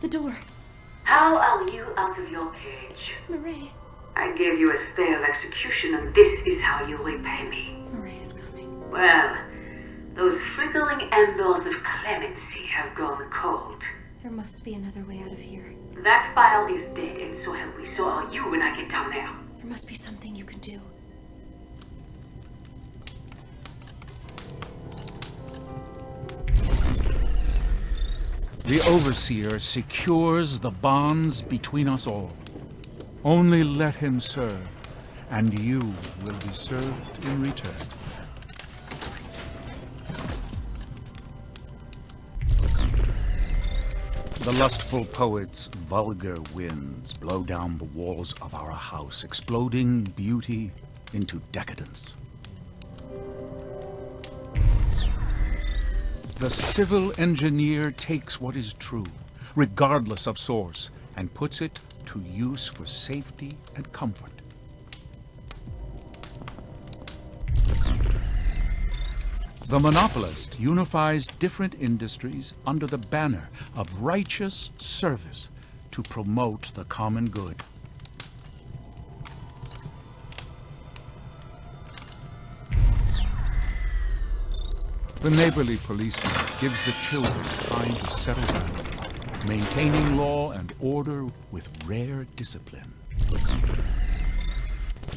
The door. How are you out of your cage? Murray. I gave you a stay of execution, and this is how you repay me. Murray is coming. Well, those flickering embers of clemency have gone cold. There must be another way out of here. That file is dead, and so help me, so are you when I get down there. There must be something you can do. The Overseer secures the bonds between us all. Only let him serve, and you will be served in return. The lustful poet's vulgar winds blow down the walls of our house, exploding beauty into decadence. The civil engineer takes what is true, regardless of source, and puts it to use for safety and comfort. The monopolist unifies different industries under the banner of righteous service to promote the common good. The neighborly policeman gives the children time to settle down, maintaining law and order with rare discipline.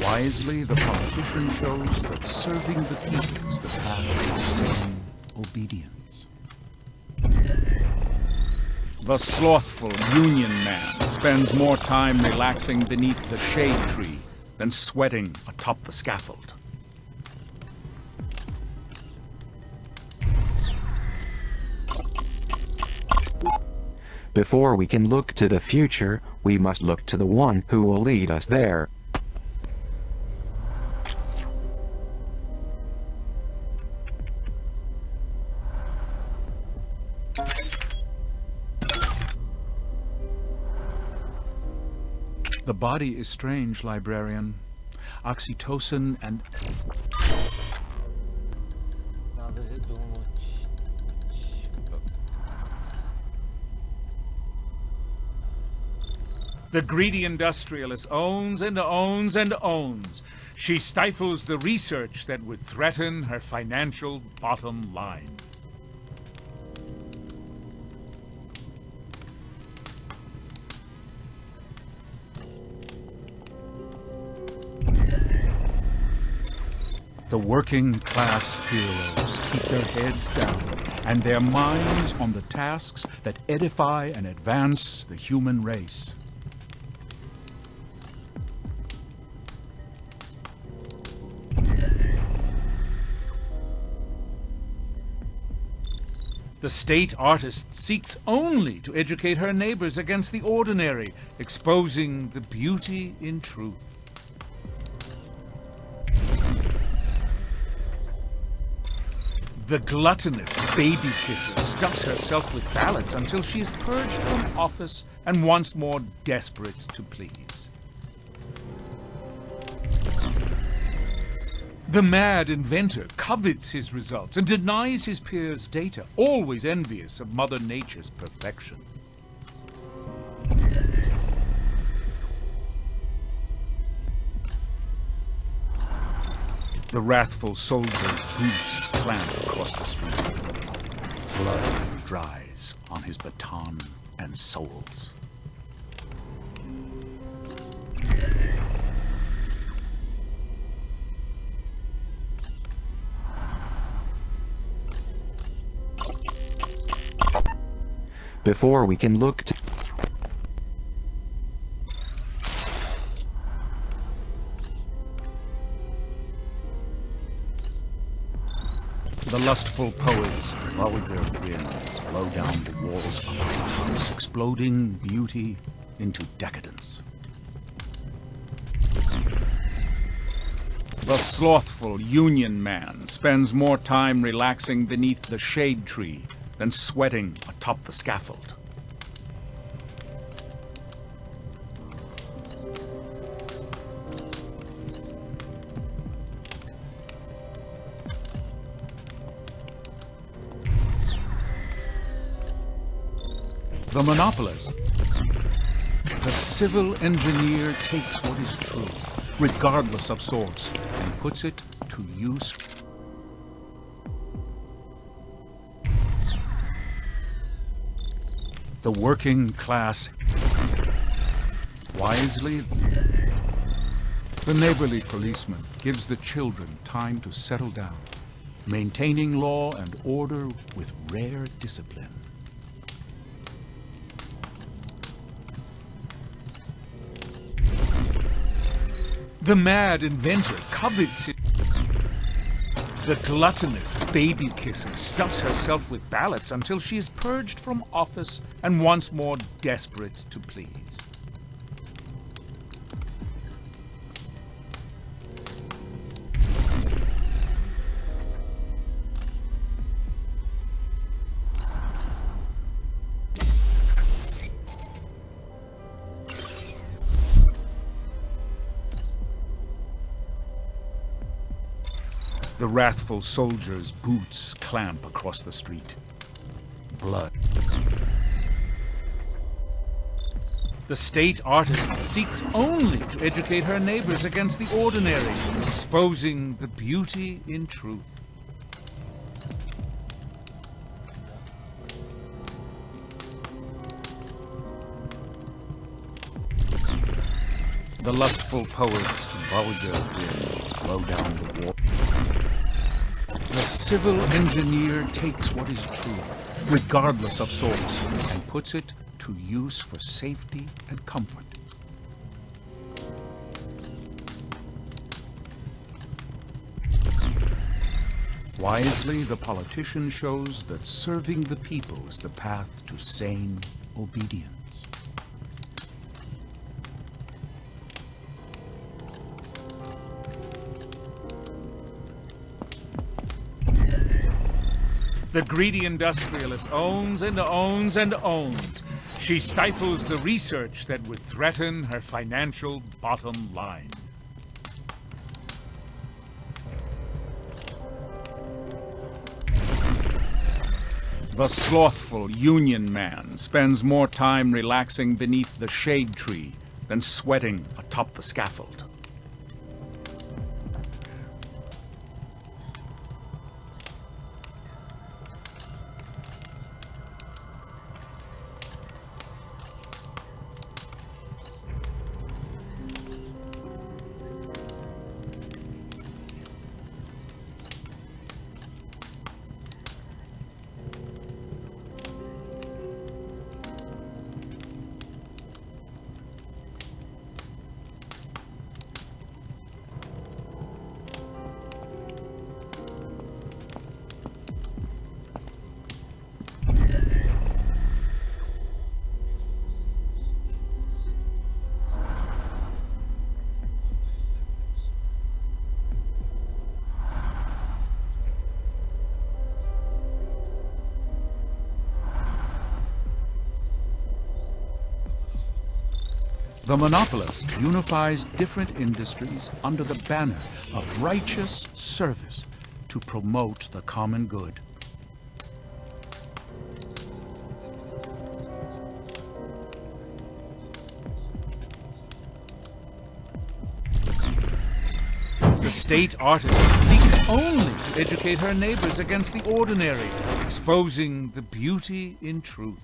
Wisely, the politician shows that serving the people is the path to sane obedience. The slothful union man spends more time relaxing beneath the shade tree than sweating atop the scaffold. Before we can look to the future, we must look to the one who will lead us there. The body is strange, librarian. Oxytocin and... The greedy industrialist owns and owns and owns. She stifles the research that would threaten her financial bottom line. The working class heroes keep their heads down and their minds on the tasks that edify and advance the human race. The state artist seeks only to educate her neighbors against the ordinary, exposing the beauty in truth. The gluttonous baby kisser stuffs herself with ballots until she is purged from office and once more desperate to please. The mad inventor covets his results and denies his peers data, always envious of Mother Nature's perfection. The wrathful soldier's boots clamp across the street. Blood dries on his baton and soles. Before we can look to the lustful poet's vulgar winds blow down the walls of our house, exploding beauty into decadence. The slothful union man spends more time relaxing beneath the shade tree than sweating atop the scaffold. The monopolist. The civil engineer takes what is true, regardless of source, and puts it to use. The working class. Wisely, the neighborly policeman gives the children time to settle down, maintaining law and order with rare discipline. The mad inventor covets it. The gluttonous baby kisser stuffs herself with ballots until she is purged from office and once more desperate to please. The wrathful soldier's boots clamp across the street. Blood. The state artist seeks only to educate her neighbors against the ordinary, exposing the beauty in truth. The lustful poet's vulgar winds blow down the wall. The civil engineer takes what is true, regardless of source, and puts it to use for safety and comfort. Wisely, the politician shows that serving the people is the path to sane obedience. The greedy industrialist owns and owns and owns. She stifles the research that would threaten her financial bottom line. The slothful union man spends more time relaxing beneath the shade tree than sweating atop the scaffold. The monopolist unifies different industries under the banner of righteous service to promote the common good. The state artist seeks only to educate her neighbors against the ordinary, exposing the beauty in truth.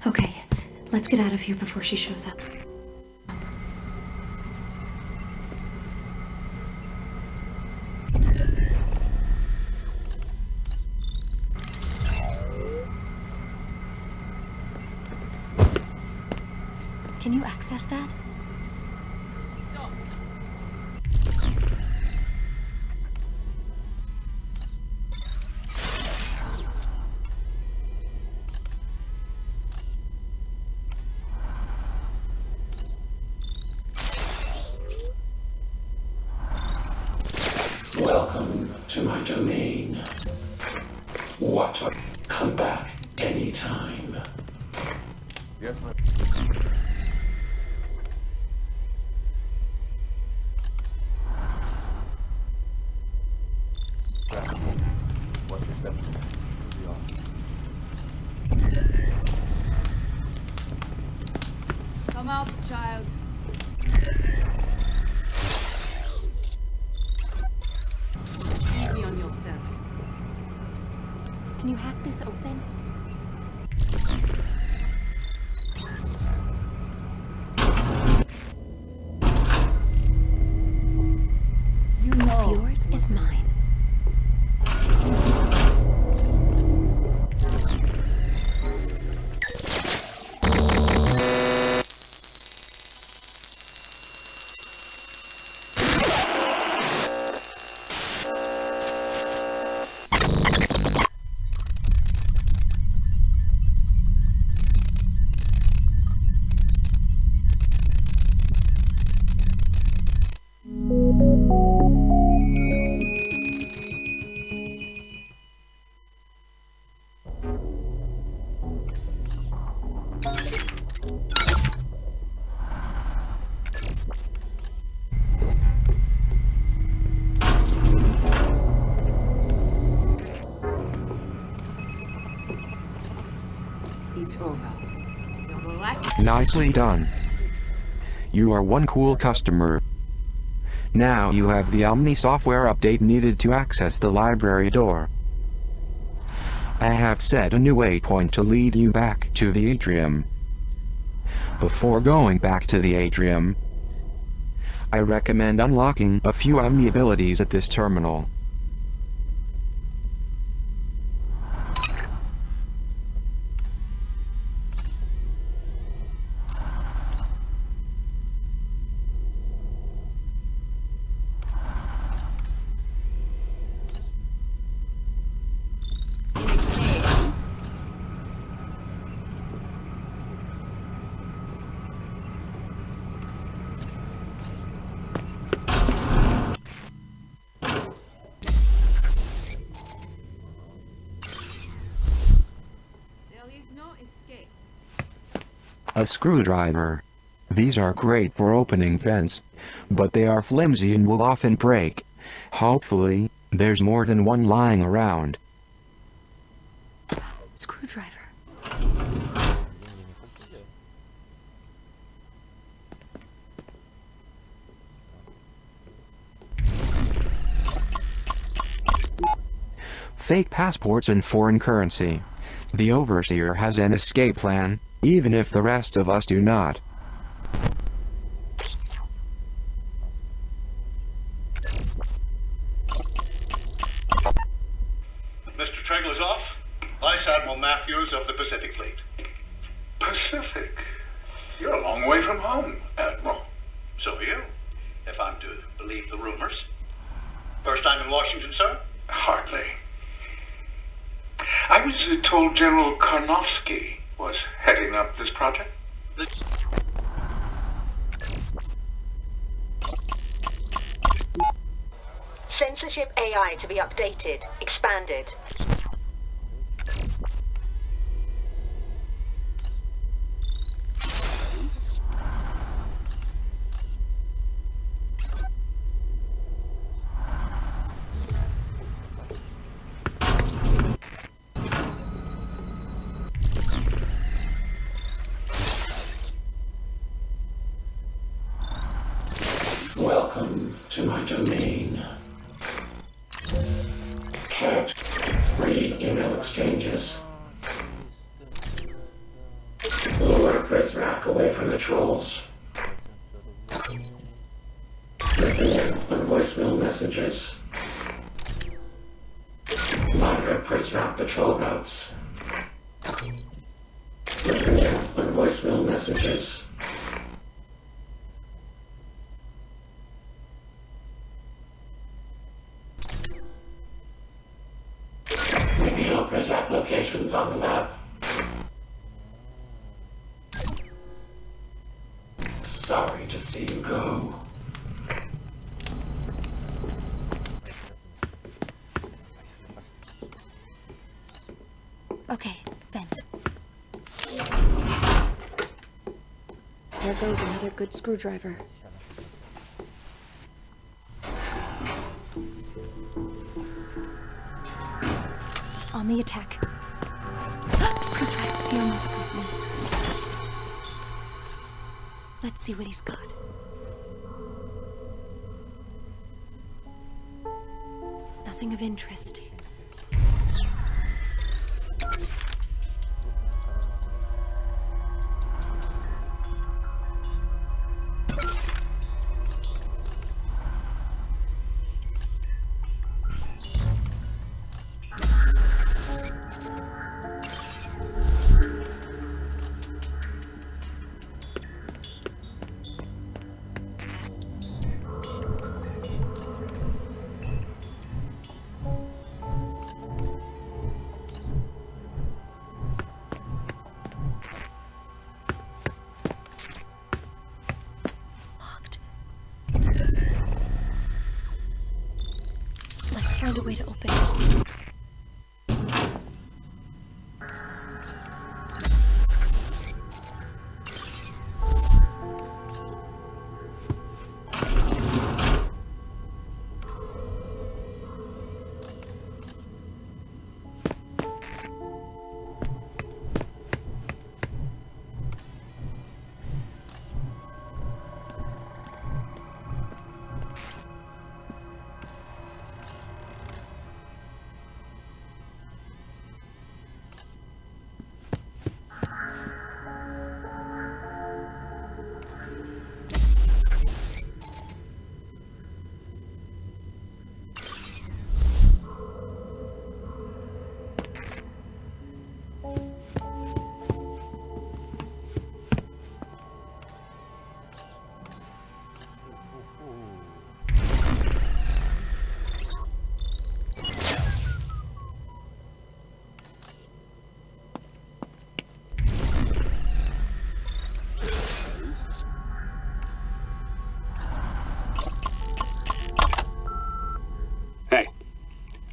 Okay, let's get out of here before she shows up. Can you access that? Welcome to my domain. What? Come back anytime. Yes, ma'am. Come out, child. Easy on yourself. Can you hack this open? You know. What's yours is mine. It's over. You're relaxed. Nicely done. You are one cool customer. Now you have the Omni software update needed to access the library door. I have set a new waypoint to lead you back to the atrium. Before going back to the atrium, I recommend unlocking a few Omni abilities at this terminal. A screwdriver. These are great for opening vents, but they are flimsy and will often break. Hopefully, there's more than one lying around. Screwdriver. Fake passports and foreign currency. The Overseer has an escape plan, even if the rest of us do not. Mr. Tregler's off. Vice Admiral Matthews of the Pacific Fleet. Pacific? You're a long way from home, Admiral. So are you, if I'm to believe the rumors. First time in Washington, sir? Hardly. I was told General Karnofsky was heading up this project? Censorship AI to be updated, expanded. Welcome to my domain. Cat. Read email exchanges. Lure Prince Rack away from the trolls. Listen in on voicemail messages. Monitor Prince Rack patrol routes. Listen in on voicemail messages. Present locations on the map. Sorry to see you go. Okay, vent. There goes another good screwdriver. On the attack. Chris, right, he almost got me. Let's see what he's got. Nothing of interest. Find a way to open it.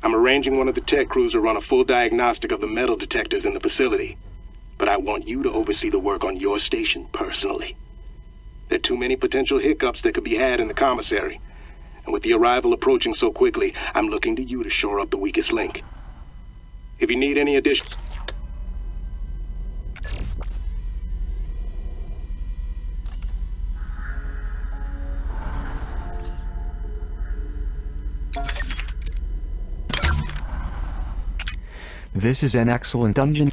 I'm arranging one of the tech crews to run a full diagnostic of the metal detectors in the facility. But I want you to oversee the work on your station personally. There are too many potential hiccups that could be had in the commissary. And with the arrival approaching so quickly, I'm looking to you to shore up the weakest link. If you need any additional... This is an excellent dungeon.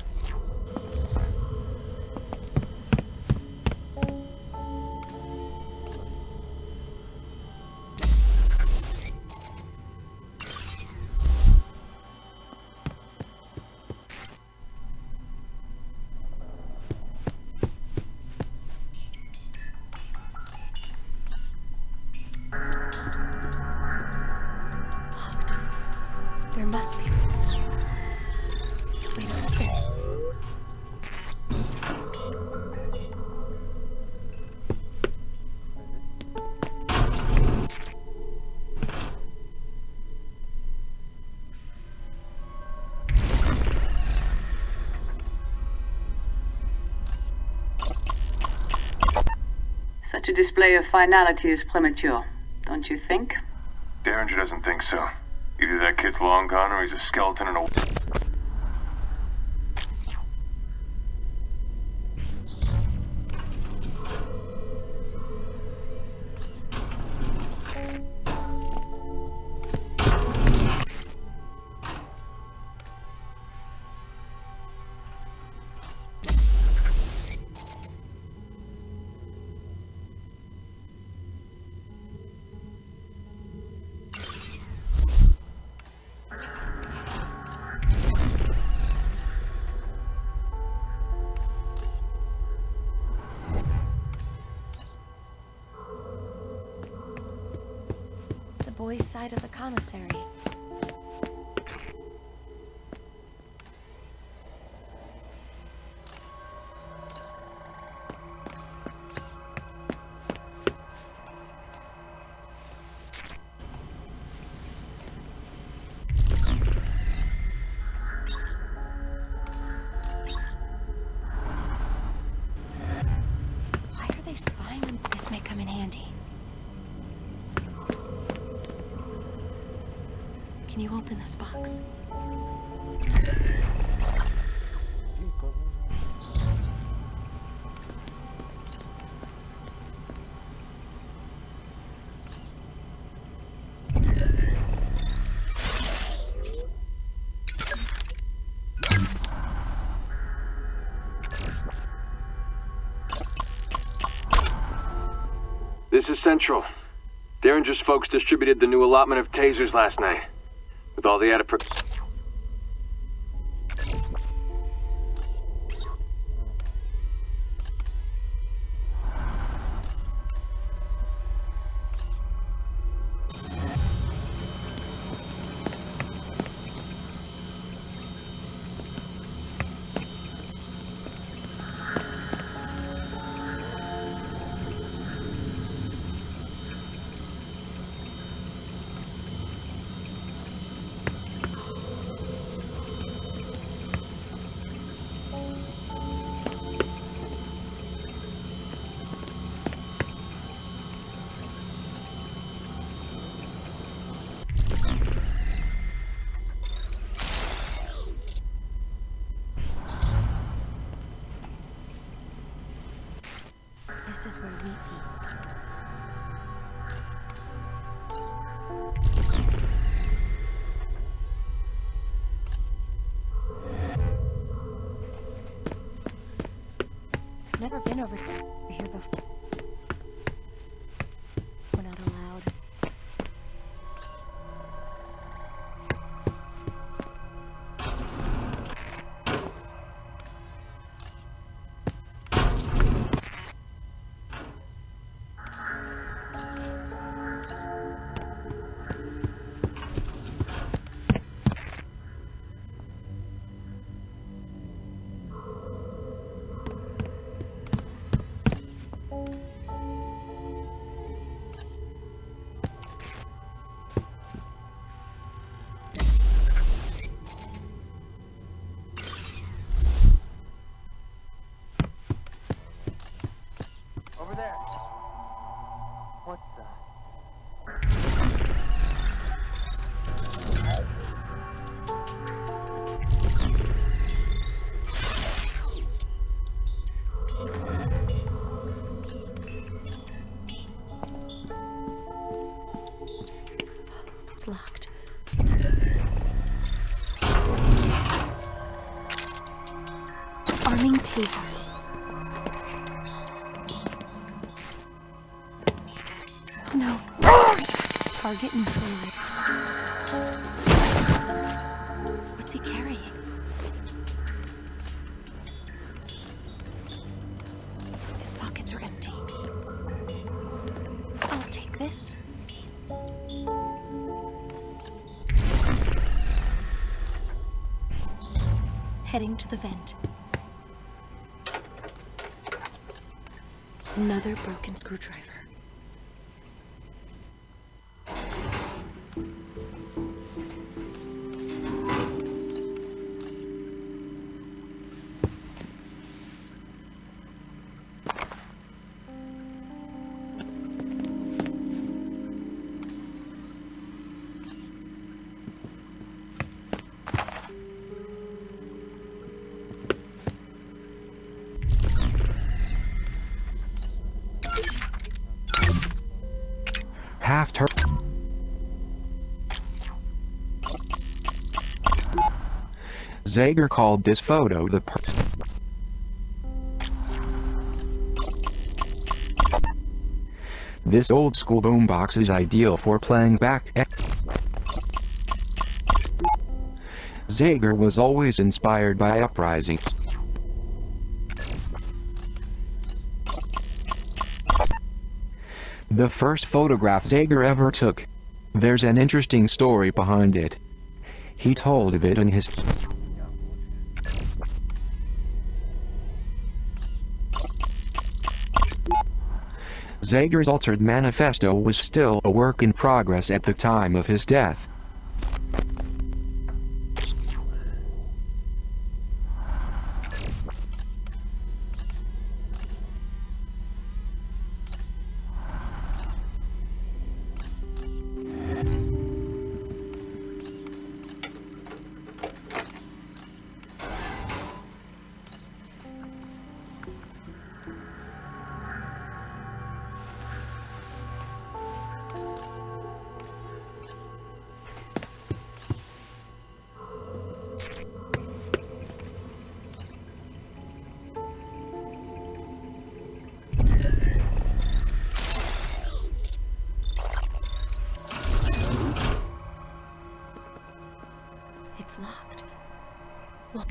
Locked. There must be... Wait a minute. Such a display of finality is premature, don't you think? Derringer doesn't think so. Either that kid's long gone or he's a skeleton in a... Boys' side of the commissary. Why are they spying on this? May come in handy. Can you open this box? This is Central. Derringer's folks distributed the new allotment of tasers last night. With all the added This is where wheat eats. I've never been over here before. We're not allowed. Over there. What the? It's locked. Arming taser. Oh no. Target neutralized. What's he carrying? His pockets are empty. I'll take this. Heading to the vent. Another broken screwdriver. Zager called this photo the This old school boombox is ideal for playing back. Zager was always inspired by Uprising. The first photograph Zager ever took. There's an interesting story behind it. He told of it in his Zager's altered manifesto was still a work in progress at the time of his death. It's locked. Well,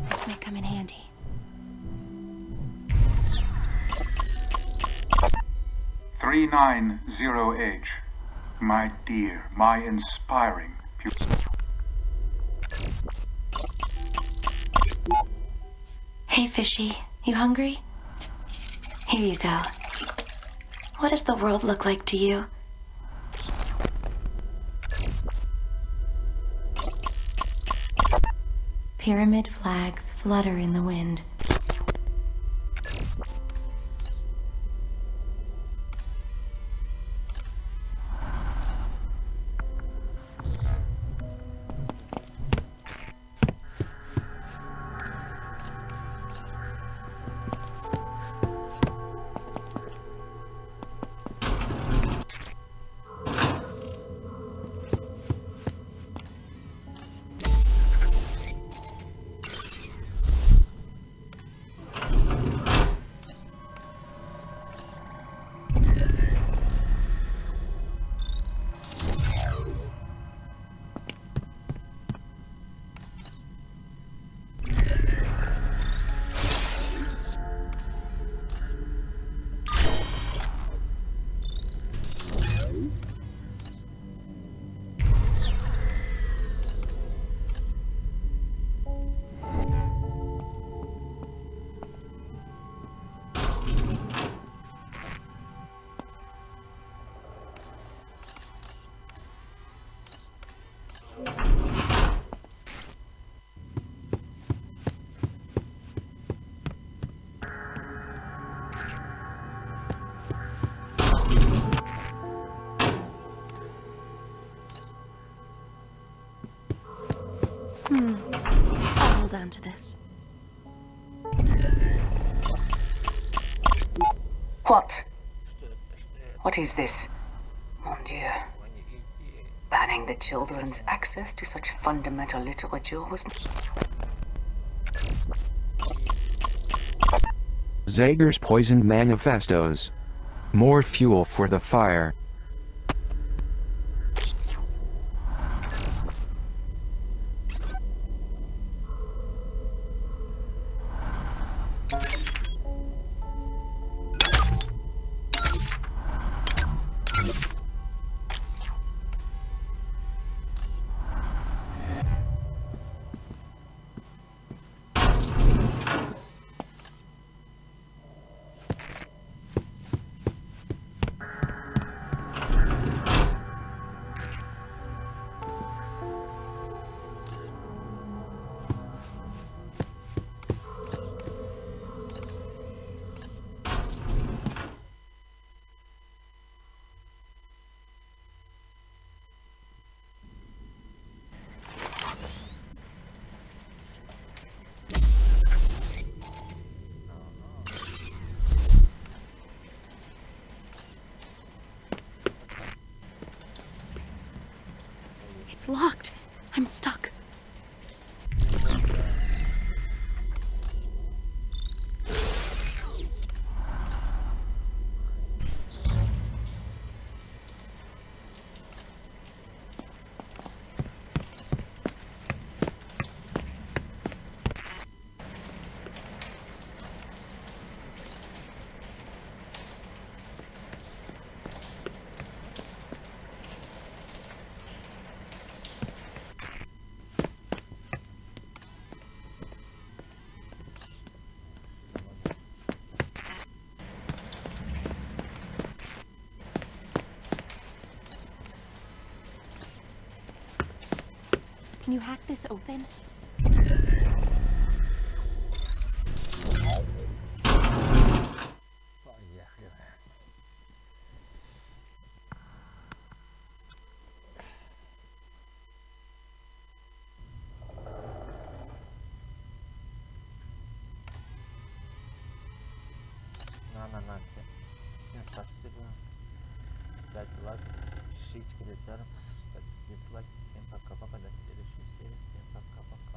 this may come in handy. $390H. My dear, my inspiring Hey, Fishy, you hungry? Here you go. What does the world look like to you? Pyramid flags flutter in the wind. I'll hold on to this. What? What is this? Mon Dieu. Banning the children's access to such fundamental literature was... Zager's poisoned manifestos. More fuel for the fire. It's locked. I'm stuck. Can you hack this open? Лайк, пишите комментарии, ставьте лайк. Всем пока-пока, до следующей серии. Всем пока-пока.